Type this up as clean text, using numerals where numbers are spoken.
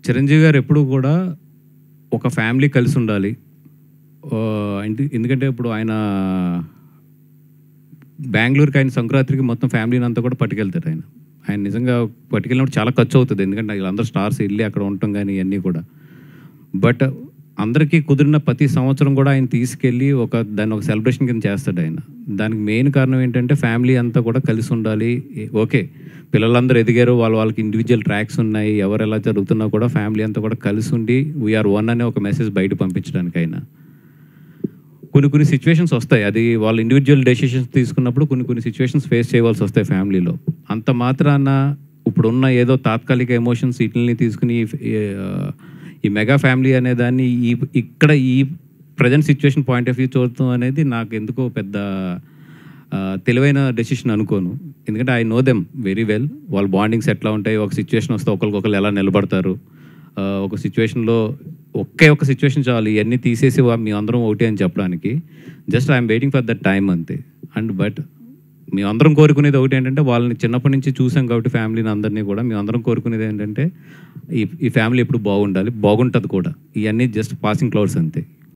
చిరంజీవి గారు ఎప్పుడూ కూడా ఒక ఫ్యామిలీ కలిసి ఉండాలి. ఎందుకంటే ఇప్పుడు ఆయన బెంగళూరుకి ఆయన సంక్రాంతికి మొత్తం ఫ్యామిలీని అంతా కూడా పట్టుకెళ్తారు. ఆయన నిజంగా పట్టుకెళ్ళినప్పుడు చాలా ఖర్చు అవుతుంది. ఎందుకంటే వీళ్ళందరూ స్టార్స్ వెళ్ళి అక్కడ ఉండటం కానీ ఇవన్నీ కూడా. బట్ అందరికీ కుదిరిన ప్రతి సంవత్సరం కూడా ఆయన తీసుకెళ్ళి దాన్ని ఒక సెలబ్రేషన్ కింద చేస్తాడు ఆయన. దానికి మెయిన్ కారణం ఏంటంటే ఫ్యామిలీ అంతా కూడా కలిసి ఉండాలి. ఓకే, పిల్లలందరూ ఎదిగారు, వాళ్ళకి ఇండివిజువల్ ట్రాక్స్ ఉన్నాయి, ఎవరు ఎలా జరుగుతున్నా కూడా ఫ్యామిలీ అంతా కూడా కలిసి ఉండి వీఆర్ వన్ అనే ఒక మెసేజ్ బయట పంపించడానికి అయినా కొన్ని సిచ్యువేషన్స్ వస్తాయి. అది వాళ్ళు ఇండివిజువల్ డెసిషన్స్ తీసుకున్నప్పుడు కొన్ని సిచ్యువేషన్స్ ఫేస్ చేయవలసి వస్తాయి ఫ్యామిలీలో. అంత మాత్రాన ఇప్పుడున్న ఏదో తాత్కాలిక ఎమోషన్స్ వీటిని తీసుకుని ఈ మెగా ఫ్యామిలీ అనే దాన్ని ఇక్కడ ఈ present situation point of view చూడటం అనేది నాకు ఎందుకో పెద్ద తెలివైన డెసిషన్ అనుకోను. ఎందుకంటే I know them very well. వాళ్ళ బాండింగ్స్ ఎట్లా ఉంటాయి, ఒక సిచ్యువేషన్ వస్తే ఒకరికొకరు ఎలా నిలబడతారు, ఒక సిచ్యువేషన్లో ఒక సిచ్యువేషన్ చాలు ఇవన్నీ తీసేసి మీ అందరం ఒకటి అని చెప్పడానికి. Just I'm waiting for that time అంతే. బట్ మేము అందరం కోరుకునేది ఒకటి ఏంటంటే, వాళ్ళని చిన్నప్పటి నుంచి చూసాం కాబట్టి ఫ్యామిలీని అందరినీ కూడా మేము అందరం కోరుకునేది ఏంటంటే ఈ ఫ్యామిలీ ఎప్పుడు బాగుండాలి, బాగుంటుంది కూడా. ఇవన్నీ జస్ట్ పాసింగ్ క్లౌడ్స్ అంతే.